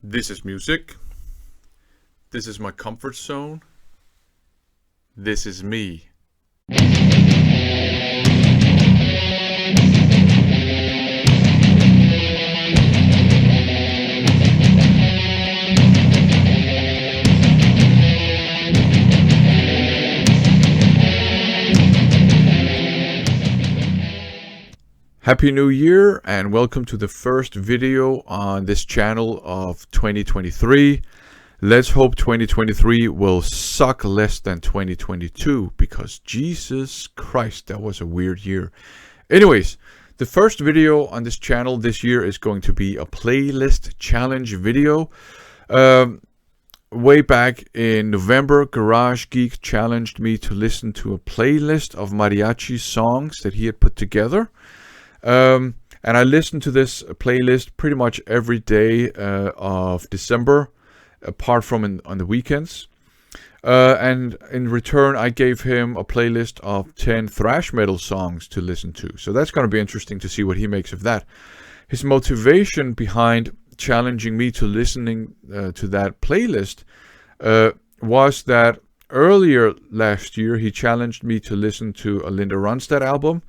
This is music. This is my comfort zone. This is me. Happy New Year and welcome to the first video on this channel of 2023. Let's hope 2023 will suck less than 2022 because Jesus Christ, that was a weird year. Anyways, the first video on this channel this year is going to be a playlist challenge video. Way back in November, Garage Geek challenged me to listen to a playlist of Mariachi songs that he had put together. And I listened to this playlist pretty much every day of December, apart from on the weekends. And in return, I gave him a playlist of 10 thrash metal songs to listen to. So that's going to be interesting to see what he makes of that. His motivation behind challenging me to listening to that playlist was that earlier last year, he challenged me to listen to a Linda Ronstadt album,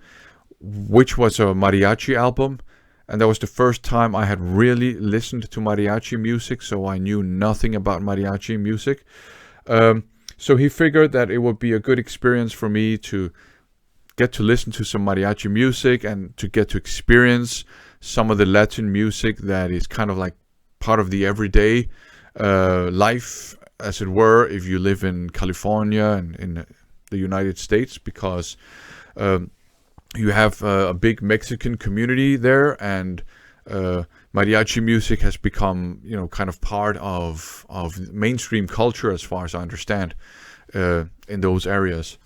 which was a mariachi album, and that was the first time I had really listened to mariachi music, so I knew nothing about mariachi music. So he figured that it would be a good experience for me to get to listen to some mariachi music and to get to experience some of the Latin music that is kind of like part of the everyday life, as it were, if you live in California and in the United States, because you have a big Mexican community there, and mariachi music has become, kind of part of mainstream culture, as far as I understand, in those areas.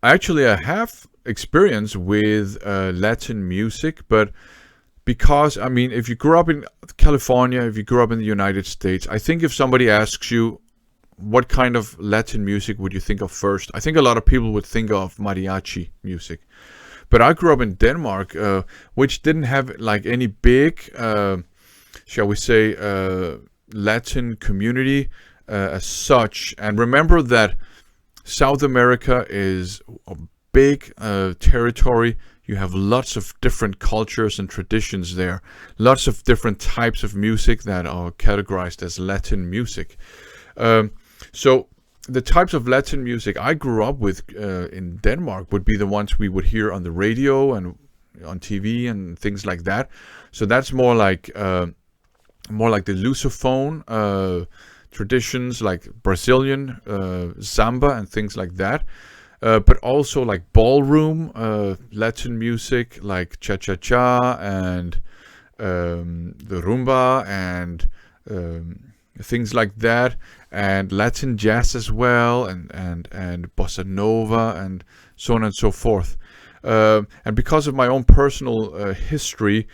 Actually, I have experience with Latin music, but because, if you grew up in California, if you grew up in the United States, I think if somebody asks you, what kind of Latin music would you think of first? I think a lot of people would think of mariachi music. But I grew up in Denmark, which didn't have like any big, shall we say, Latin community as such. And remember that South America is a big territory. You have lots of different cultures and traditions there. Lots of different types of music that are categorized as Latin music. So the types of Latin music I grew up with in Denmark would be the ones we would hear on the radio and on TV and things like that. So that's more like the Lusophone traditions, like Brazilian samba and things like that. But also like ballroom Latin music, like cha-cha-cha and the rumba and things like that, and Latin jazz as well, and bossa nova, and so on and so forth. And because of my own personal history,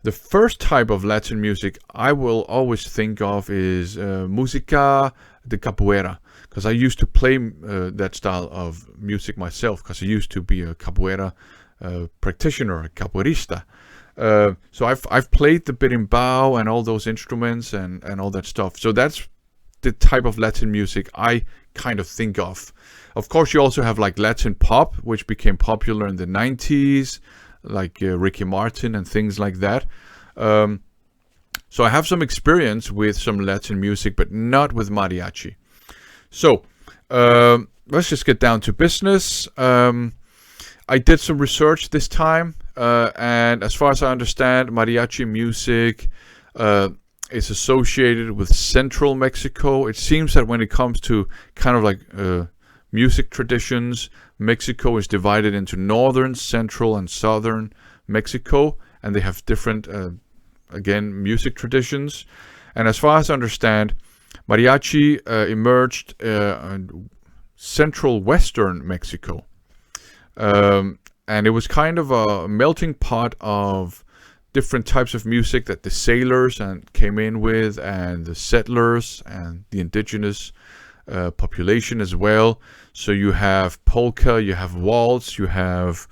the first type of Latin music I will always think of is música de capoeira, because I used to play that style of music myself, because I used to be a capoeira practitioner, a capoeirista. So I've played the berimbau and all those instruments and all that stuff. So that's the type of Latin music I kind of think of. Of course, you also have like Latin pop, which became popular in the 90s, like Ricky Martin and things like that. So I have some experience with some Latin music, but not with mariachi. So let's just get down to business. I did some research this time. And as far as I understand, mariachi music is associated with central Mexico. It seems that when it comes to kind of like music traditions, Mexico is divided into northern, central, and southern Mexico, and they have different, again, music traditions. And as far as I understand, mariachi emerged in central western Mexico. And it was kind of a melting pot of different types of music that the sailors came in with, and the settlers and the indigenous population as well. So you have polka, you have waltz, you have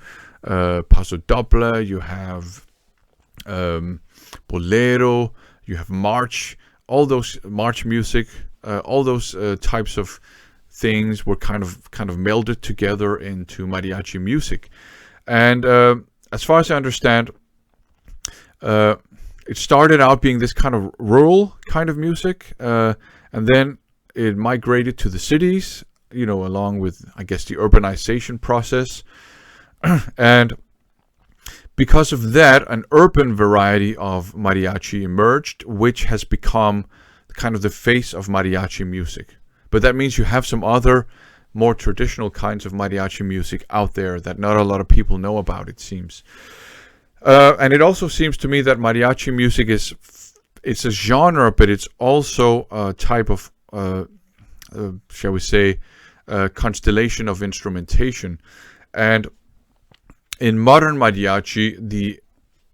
paso doble, you have bolero, you have march, all those march music, all those types of things were kind of melded together into mariachi music. And as far as I understand, it started out being this kind of rural kind of music, and then it migrated to the cities, along with, I guess, the urbanization process. And because of that, an urban variety of mariachi emerged, which has become kind of the face of mariachi music. But that means you have some other more traditional kinds of mariachi music out there that not a lot of people know about, it seems. And it also seems to me that mariachi music it's a genre, but it's also a type of, shall we say, constellation of instrumentation. And in modern mariachi, the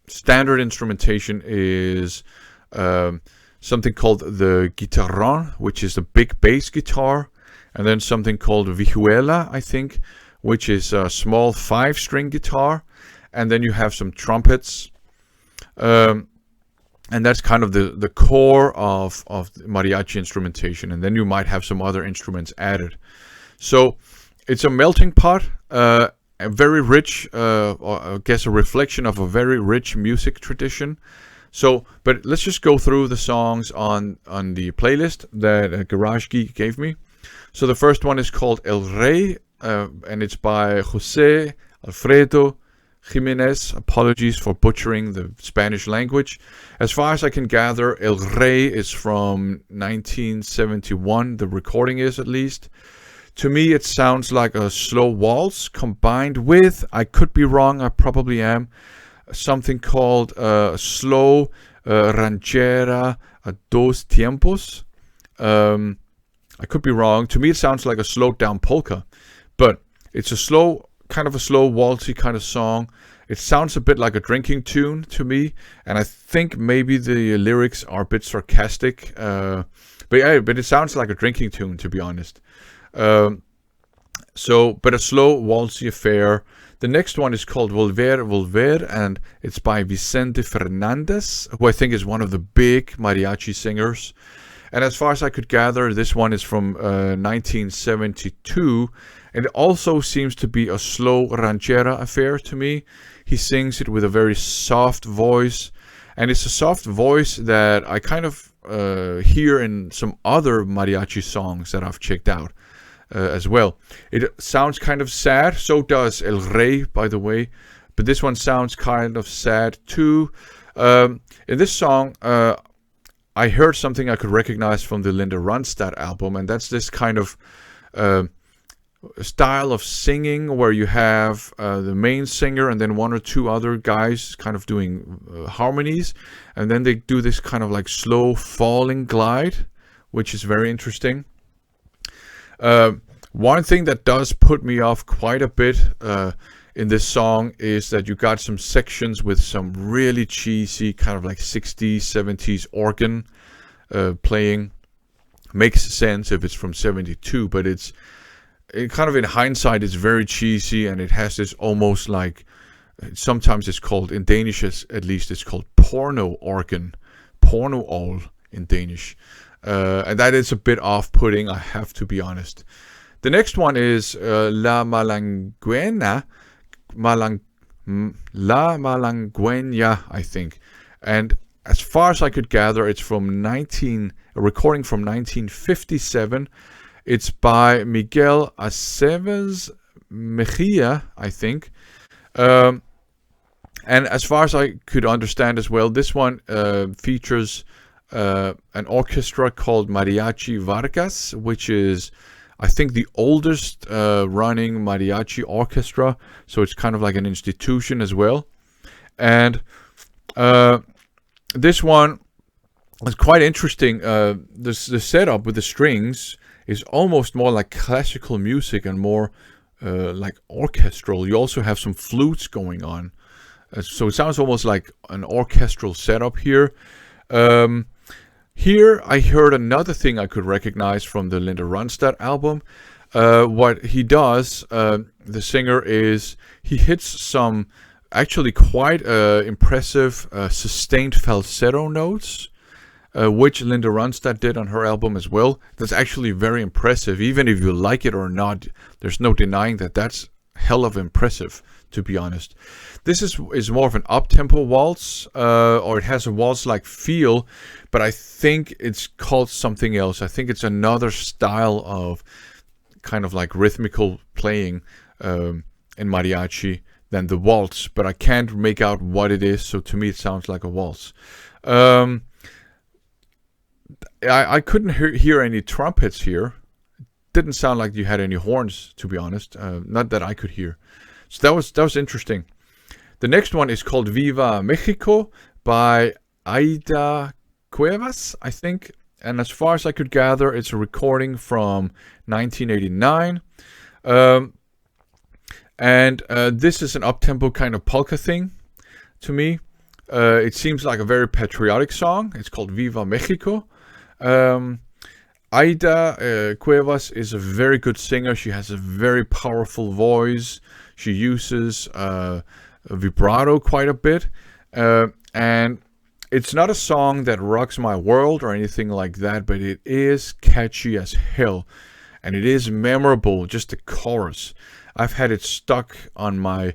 standard instrumentation is something called the guitarrón, which is the big bass guitar, and then something called vihuela, I think, which is a small 5-string guitar, and then you have some trumpets, and that's kind of the core of mariachi instrumentation, and then you might have some other instruments added. So it's a melting pot, a very rich, or I guess a reflection of a very rich music tradition. So, but let's just go through the songs on the playlist that Garage Geek gave me. So the first one is called El Rey, and it's by Jose Alfredo Jimenez. Apologies for butchering the Spanish language. As far as I can gather, El Rey is from 1971, the recording is at least. To me, it sounds like a slow waltz combined with, I could be wrong, I probably am, something called slow ranchera a dos tiempos. I could be wrong. To me, it sounds like a slowed down polka, but it's a slow, kind of a slow waltzy kind of song. It sounds a bit like a drinking tune to me, and I think maybe the lyrics are a bit sarcastic. But it sounds like a drinking tune, to be honest. But a slow waltzy affair. The next one is called Volver, Volver, and it's by Vicente Fernandez, who I think is one of the big mariachi singers. And as far as I could gather, this one is from 1972, and it also seems to be a slow ranchera affair to me. He sings it with a very soft voice, and it's a soft voice that I kind of hear in some other mariachi songs that I've checked out. As well. It sounds kind of sad, so does El Rey, by the way, but this one sounds kind of sad too. In this song, I heard something I could recognize from the Linda Ronstadt album, and that's this kind of style of singing where you have the main singer and then one or two other guys kind of doing harmonies, and then they do this kind of like slow falling glide, which is very interesting. One thing that does put me off quite a bit in this song is that you got some sections with some really cheesy kind of like 60s, 70s organ playing. Makes sense if it's from 72, but it kind of in hindsight it's very cheesy, and it has this almost like, sometimes it's called, in Danish at least, it's called porno organ, porno all in Danish. And that is a bit off-putting, I have to be honest. The next one is La Malanguena, La Malanguena, I think. And as far as I could gather, it's from a recording from 1957. It's by Miguel Aceves Mejia, I think. And as far as I could understand as well, this one features an orchestra called Mariachi Vargas, which is, I think, the oldest running mariachi orchestra. So it's kind of like an institution as well. And this one is quite interesting. The setup with the strings is almost more like classical music and more like orchestral. You also have some flutes going on. So it sounds almost like an orchestral setup here. Here I heard another thing I could recognize from the Linda Ronstadt album. What he does, the singer, is he hits some actually quite impressive sustained falsetto notes, which Linda Ronstadt did on her album as well. That's actually very impressive. Even if you like it or not, there's no denying that that's hell of impressive, to be honest. This is more of an up-tempo waltz, or it has a waltz-like feel, but I think it's called something else. I think it's another style of kind of like rhythmical playing in mariachi than the waltz, but I can't make out what it is, so to me it sounds like a waltz. I couldn't hear any trumpets here. Didn't sound like you had any horns, to be honest. Not that I could hear. So that was interesting. The next one is called Viva Mexico by Aida Cuevas, I think. And as far as I could gather, it's a recording from 1989. This is an up-tempo kind of polka thing to me. It seems like a very patriotic song. It's called Viva Mexico. Aida Cuevas is a very good singer. She has a very powerful voice. She uses vibrato quite a bit. And it's not a song that rocks my world or anything like that, but it is catchy as hell. And it is memorable, just the chorus. I've had it stuck on my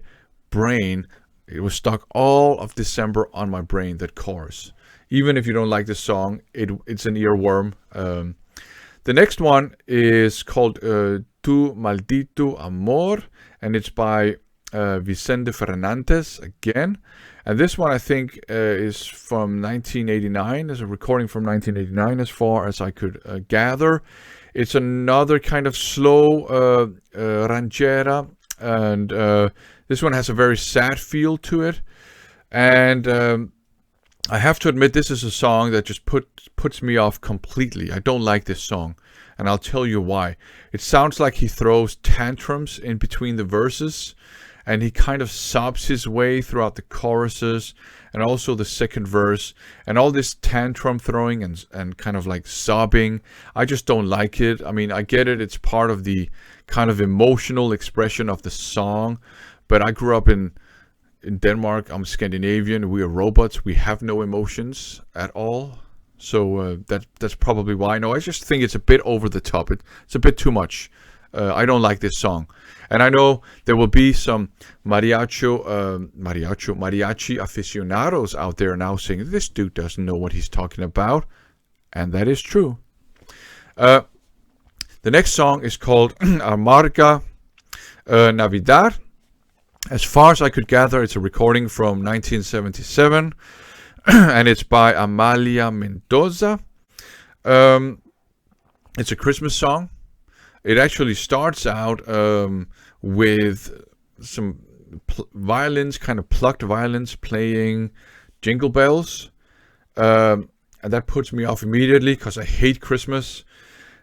brain. It was stuck all of December on my brain, that chorus. Even if you don't like the song, it's an earworm. The next one is called Tu Maldito Amor, and it's by Vicente Fernandez again. And this one I think is from 1989. There's a recording from 1989 as far as I could gather. It's another kind of slow ranchera, and this one has a very sad feel to it. And I have to admit, this is a song that just puts me off completely. I don't like this song, and I'll tell you why. It sounds like he throws tantrums in between the verses, and he kind of sobs his way throughout the choruses and also the second verse, and all this tantrum throwing and kind of like sobbing. I just don't like it. I mean, I get it. It's part of the kind of emotional expression of the song, but I grew up in Denmark. I'm Scandinavian. We are robots. We have no emotions at all. So that's probably why. No, I just think it's a bit over the top. It's a bit too much. I don't like this song. And I know there will be some mariachi aficionados out there now saying, this dude doesn't know what he's talking about. And that is true. The next song is called Amarga Navidad. As far as I could gather, it's a recording from 1977, and it's by Amalia Mendoza. It's a Christmas song. It actually starts out with some violins, kind of plucked violins playing Jingle Bells. And that puts me off immediately because I hate Christmas.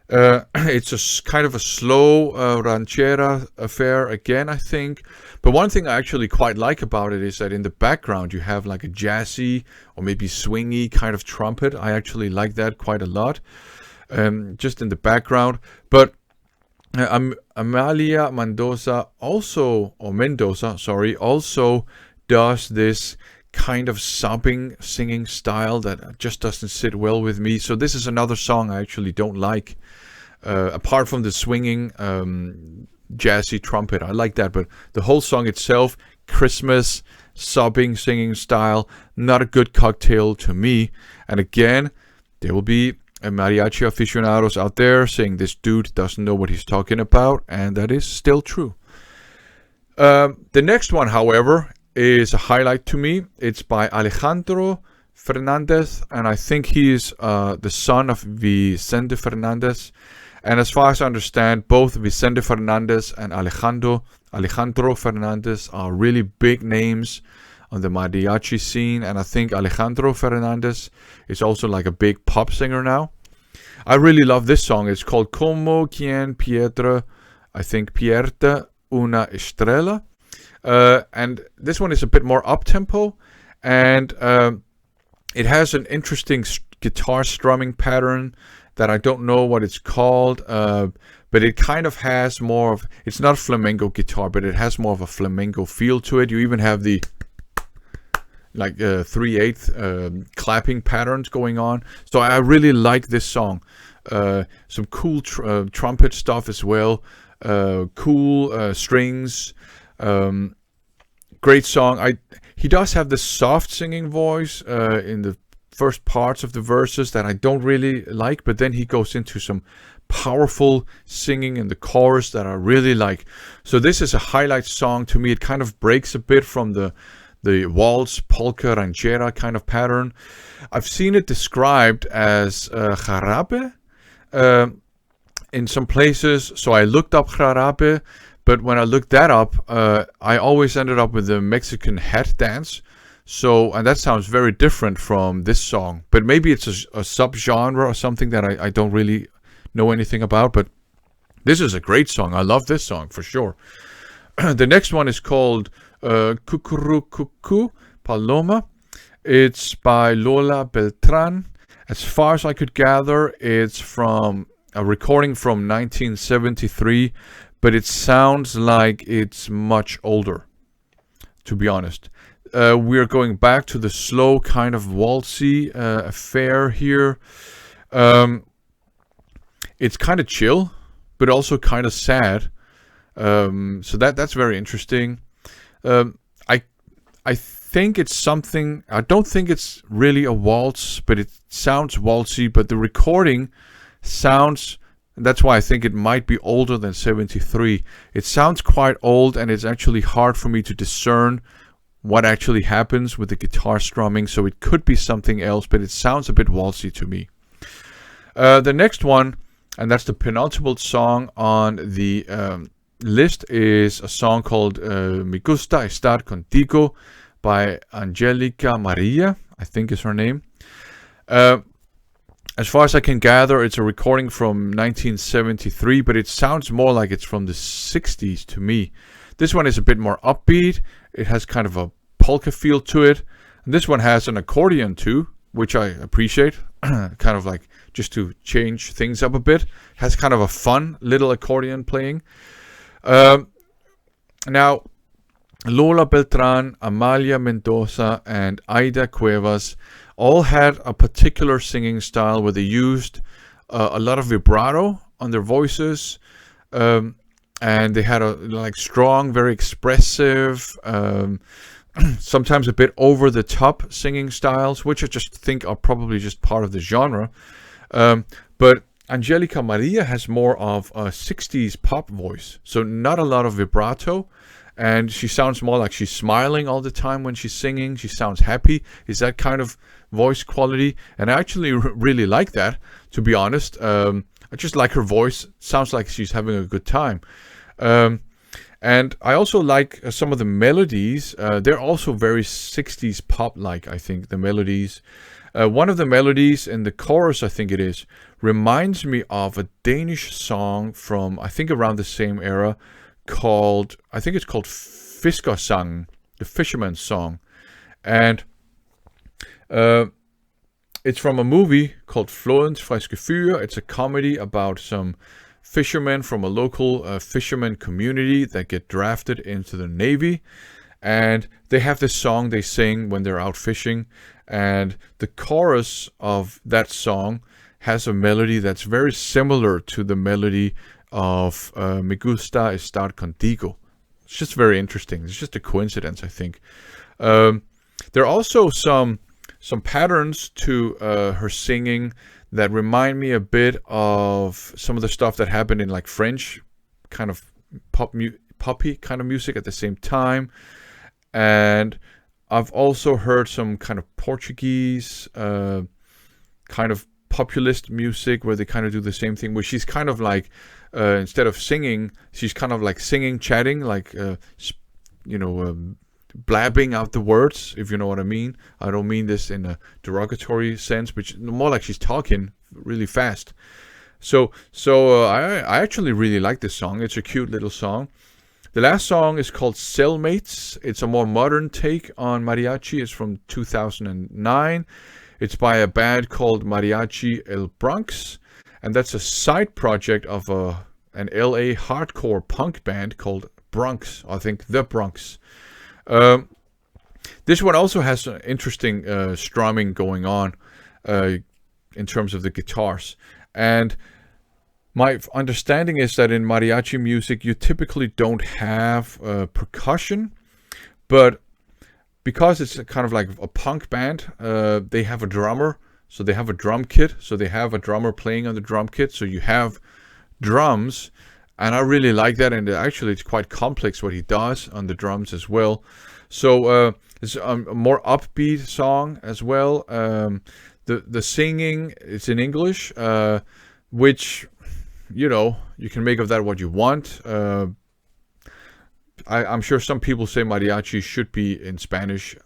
It's a kind of a slow ranchera affair again, I think. But one thing I actually quite like about it is that in the background you have like a jazzy or maybe swingy kind of trumpet. I actually like that quite a lot, just in the background. But Amalia Mendoza also does this kind of sobbing singing style that just doesn't sit well with me. So this is another song I actually don't like. Apart from the swinging jazzy trumpet, I like that, but the whole song itself, Christmas sobbing singing style, not a good cocktail to me. And again, there will be mariachi aficionados out there saying this dude doesn't know what he's talking about, and that is still true. The next one, however, is a highlight to me. It's by Alejandro Fernandez, and I think he is the son of Vicente Fernandez. And as far as I understand, both Vicente Fernandez and Alejandro Fernandez are really big names on the mariachi scene, and I think Alejandro Fernandez is also like a big pop singer now. I really love this song. It's called Como quien pierde una estrella. And this one is a bit more up-tempo, and it has an interesting guitar strumming pattern that I don't know what it's called, but it kind of has more of, it's not flamenco guitar, but it has more of a flamenco feel to it. You even have the like 3/8 clapping patterns going on. So I really like this song. Some cool trumpet stuff as well. Cool strings. Great song. He does have this soft singing voice in the first parts of the verses that I don't really like, but then he goes into some powerful singing in the chorus that I really like. So this is a highlight song to me. It kind of breaks a bit from the waltz, polka, ranchera kind of pattern. I've seen it described as jarabe in some places, so I looked up jarabe, but when I looked that up, I always ended up with the Mexican hat dance. So, and that sounds very different from this song, but maybe it's a subgenre or something that I don't really know anything about, but this is a great song. I love this song for sure. The next one is called Cucurucucu Paloma. It's by Lola Beltran. As far as I could gather, it's from a recording from 1973, but it sounds like it's much older, to be honest. We're going back to the slow kind of waltzy affair here. It's kind of chill, but also kind of sad. So that's very interesting. I think it's something. I don't think it's really a waltz, but it sounds waltzy. But the recording sounds. That's why I think it might be older than 73. It sounds quite old, and it's actually hard for me to discern what actually happens with the guitar strumming. So it could be something else, but it sounds a bit waltzy to me. The next one, and that's the penultimate song on the list, is a song called Me Gusta Estar Contigo by Angelica Maria, I think is her name. As far as I can gather, it's a recording from 1973, but it sounds more like it's from the 60s to me. This one is a bit more upbeat. It has kind of a polka feel to it. And this one has an accordion too, which I appreciate. Kind of like just to change things up a bit. It has kind of a fun little accordion playing. Now, Lola Beltran, Amalia Mendoza, and Aida Cuevas all had a particular singing style where they used a lot of vibrato on their voices. And they had a like strong, very expressive, sometimes a bit over the top singing styles, which I just think are probably just part of the genre. But Angelica Maria has more of a 60s pop voice, so not a lot of vibrato, and she sounds more like she's smiling all the time when she's singing. She sounds happy. Is that kind of voice quality, and I actually really like that, to be honest. I just like her voice. Sounds like she's having a good time. And I also like some of the melodies. They're also very 60s pop-like, I think, the melodies. One of the melodies in the chorus, I think it is, reminds me of a Danish song from, I think, around the same era called, I think it's called Fiskersang, the Fisherman's Song. And it's from a movie called Flådens friske fyr. It's a comedy about some fishermen from a local fisherman community that get drafted into the Navy. And they have this song they sing when they're out fishing. And the chorus of that song has a melody that's very similar to the melody of Me Gusta Estar Contigo. It's just very interesting. It's just a coincidence, I think. There are also some patterns to her singing that remind me a bit of some of the stuff that happened in like French kind of poppy kind of music at the same time. And I've also heard some kind of Portuguese kind of populist music where they kind of do the same thing, where she's kind of like instead of singing, she's kind of like singing, chatting, like blabbing out the words, if you know what I mean. I don't mean this in a derogatory sense, but more like she's talking really fast. So I actually really like this song. It's a cute little song. The last song is called Cellmates. It's a more modern take on Mariachi. It's from 2009. It's by a band called Mariachi El Bronx, and that's a side project of an LA hardcore punk band called Bronx. I think The Bronx. This one also has an interesting strumming going on in terms of the guitars. And my understanding is that in mariachi music, you typically don't have percussion, but because it's kind of like a punk band, they have a drummer, so they have a drum kit, so they have a drummer playing on the drum kit, so you have drums, and I really like that, and actually it's quite complex what he does on the drums as well. So it's a more upbeat song as well. The singing is in English, which, you know, you can make of that what you want. I'm sure some people say mariachi should be in Spanish.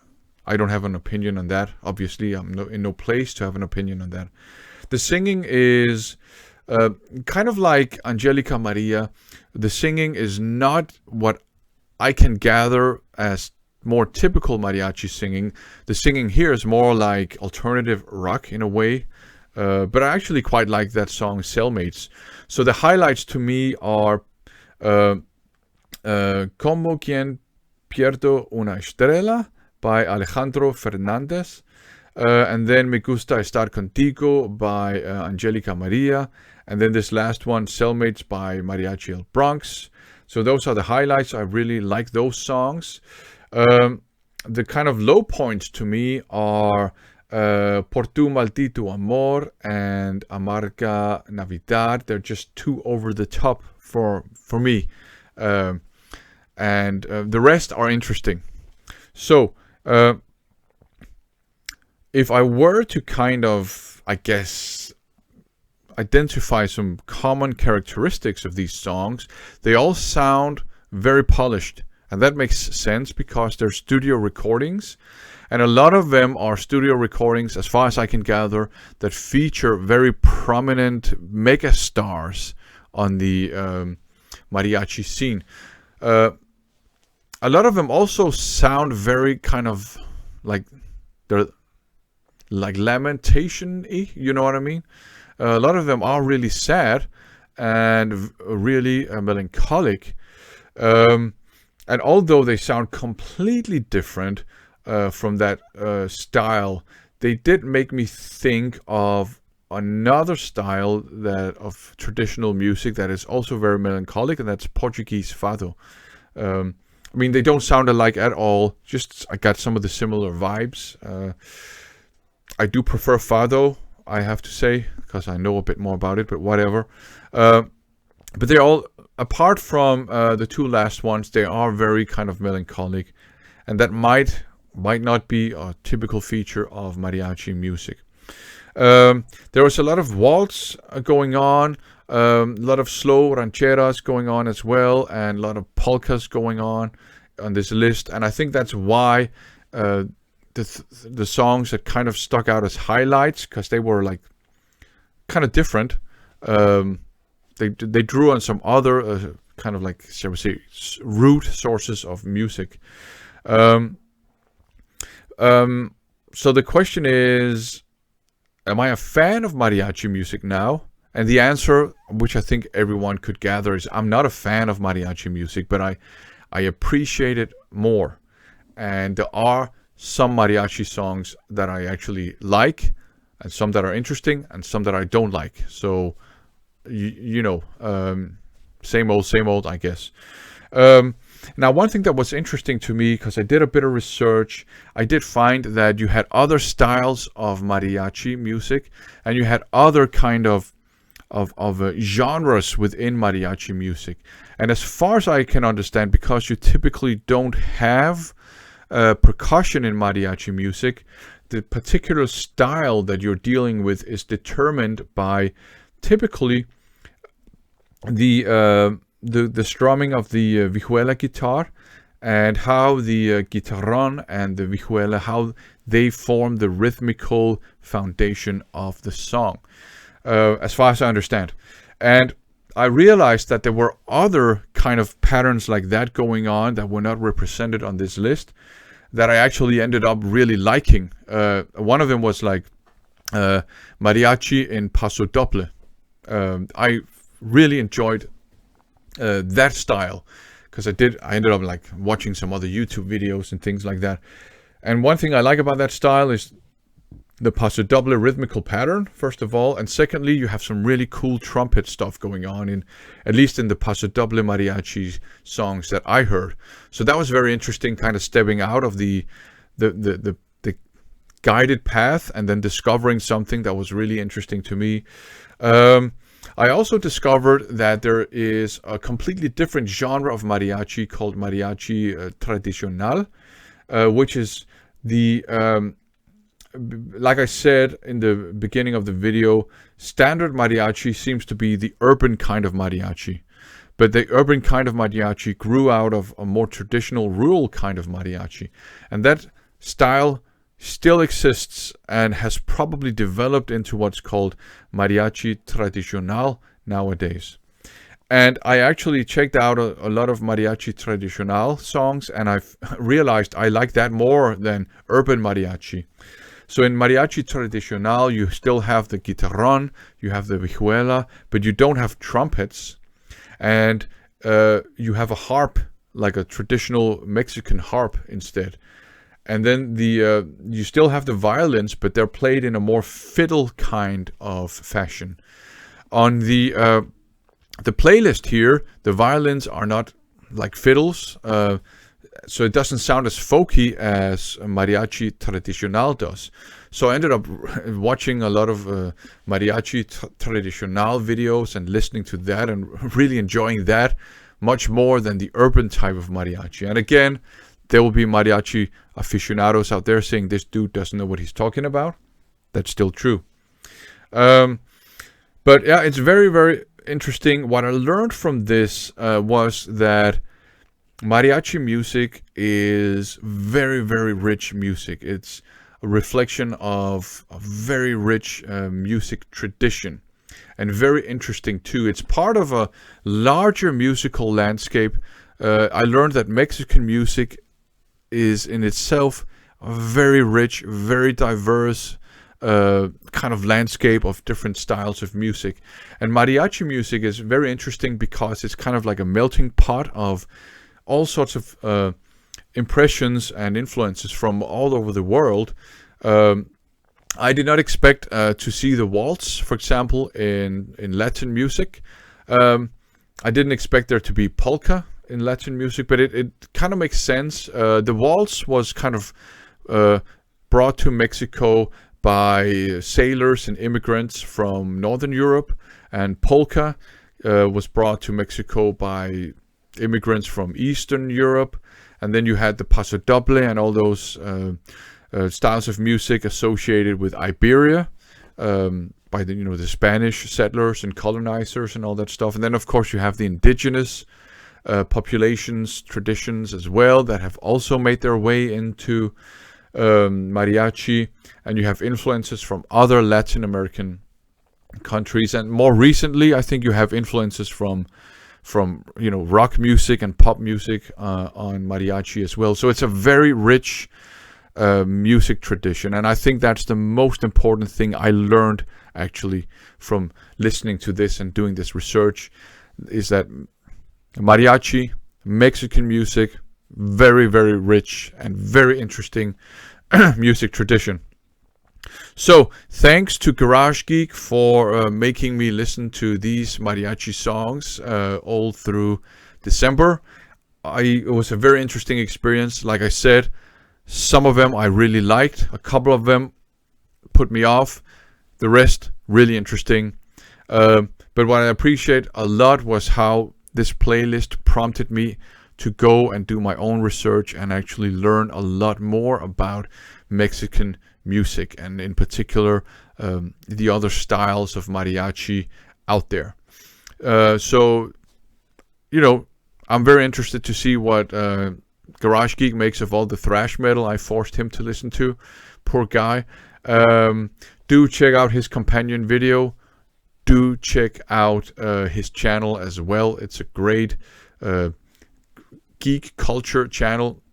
I don't have an opinion on that. Obviously, I'm in no place to have an opinion on that. The singing is kind of like Angelica Maria. The singing is not what I can gather as more typical mariachi singing. The singing here is more like alternative rock in a way. But I actually quite like that song, Cellmates. So the highlights to me are Como quien pierdo una estrella by Alejandro Fernandez. And then Me Gusta Estar Contigo by Angelica Maria. And then this last one, Cellmates by Mariachi El Bronx. So those are the highlights. I really like those songs. The kind of low points to me are Por tu maldito amor and Amarga Navidad. They're just too over the top for me. And the rest are interesting. So if I were to kind of, I guess, identify some common characteristics of these songs, they all sound very polished. And that makes sense because they're studio recordings. And a lot of them are studio recordings, as far as I can gather, that feature very prominent mega stars on the mariachi scene. A lot of them also sound very kind of like they're like lamentation-y, you know what I mean? A lot of them are really sad and really melancholic. And although they sound completely different from that style, they did make me think of another style that of traditional music that is also very melancholic, and that's Portuguese fado. I mean, they don't sound alike at all. Just I got some of the similar vibes. I do prefer fado, I have to say, because I know a bit more about it, but whatever. But they're all, apart from the two last ones, they are very kind of melancholic, and that might not be a typical feature of mariachi music. There was a lot of waltz going on, a lot of slow rancheras going on as well, and a lot of polkas going on this list. And I think that's why the songs that kind of stuck out as highlights, because they were like kind of different. They drew on some other kind of like, shall we say, root sources of music. So the question is, am I a fan of mariachi music now? And the answer, which I think everyone could gather, is I'm not a fan of mariachi music, but I appreciate it more. And there are some mariachi songs that I actually like, and some that are interesting, and some that I don't like. So, you know, same old, I guess. Now, one thing that was interesting to me, because I did a bit of research, I did find that you had other styles of mariachi music, and you had other kind of genres within mariachi music. And as far as I can understand, because you typically don't have percussion in mariachi music, the particular style that you're dealing with is determined by typically the strumming of the vihuela guitar, and how the guitarrón and the vihuela, how they form the rhythmical foundation of the song, as far as I understand. And I realized that there were other kind of patterns like that going on that were not represented on this list, that I actually ended up really liking. One of them was like mariachi in paso doble. I really enjoyed that style, because I ended up like watching some other YouTube videos and things like that. And one thing I like about that style is the paso doble rhythmical pattern, first of all, and secondly, you have some really cool trumpet stuff going on in, at least in the paso doble mariachi songs that I heard. So that was very interesting, kind of stepping out of the guided path and then discovering something that was really interesting to me. I also discovered that there is a completely different genre of mariachi called mariachi tradicional, which is the, like I said in the beginning of the video, standard mariachi seems to be the urban kind of mariachi. But the urban kind of mariachi grew out of a more traditional rural kind of mariachi. And that style still exists and has probably developed into what's called mariachi tradicional nowadays. And I actually checked out a lot of mariachi tradicional songs, and I've realized I like that more than urban mariachi. So in mariachi tradicional, you still have the guitarrón, you have the vihuela, but you don't have trumpets. And you have a harp, like a traditional Mexican harp instead. And then you still have the violins, but they're played in a more fiddle kind of fashion. On the playlist here, the violins are not like fiddles, so it doesn't sound as folky as mariachi tradicional does. So I ended up watching a lot of mariachi tradicional videos and listening to that and really enjoying that much more than the urban type of mariachi. And again, there will be mariachi aficionados out there saying this dude doesn't know what he's talking about. That's still true. But yeah, it's very, very interesting. What I learned from this was that mariachi music is very, very rich music. It's a reflection of a very rich music tradition, and very interesting too. It's part of a larger musical landscape. I learned that Mexican music is in itself a very rich, very diverse kind of landscape of different styles of music. And mariachi music is very interesting because it's kind of like a melting pot of all sorts of impressions and influences from all over the world. I did not expect to see the waltz, for example, in Latin music. I didn't expect there to be polka in Latin music, but it kind of makes sense. The waltz was kind of brought to Mexico by sailors and immigrants from Northern Europe, and polka was brought to Mexico by immigrants from Eastern Europe. And then you had the paso doble and all those styles of music associated with Iberia by the Spanish settlers and colonizers and all that stuff. And then of course you have the indigenous populations, traditions as well, that have also made their way into mariachi. And you have influences from other Latin American countries, and more recently I think you have influences from rock music and pop music on mariachi as well. So it's a very rich music tradition, and I think that's the most important thing I learned actually from listening to this and doing this research, is that mariachi, Mexican music, very, very rich and very interesting music tradition. So thanks to Garage Geek for making me listen to these mariachi songs all through December. It was a very interesting experience. Like I said, some of them I really liked. A couple of them put me off. The rest, really interesting. But what I appreciate a lot was how this playlist prompted me to go and do my own research and actually learn a lot more about Mexican music, and in particular the other styles of mariachi out there. So I'm very interested to see what Garage Geek makes of all the thrash metal I forced him to listen to. Poor guy. Do check out his companion video. Do check out his channel as well. It's a great geek culture channel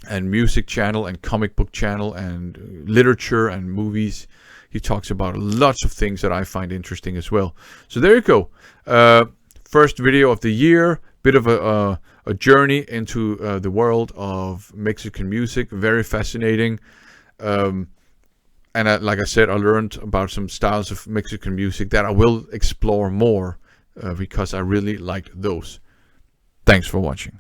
and music channel and comic book channel and literature and movies. He talks about lots of things that I find interesting as well. So there you go. First video of the year. bit of a journey into the world of Mexican music. Very fascinating. And like I said, I learned about some styles of Mexican music that I will explore more because I really liked those. Thanks for watching.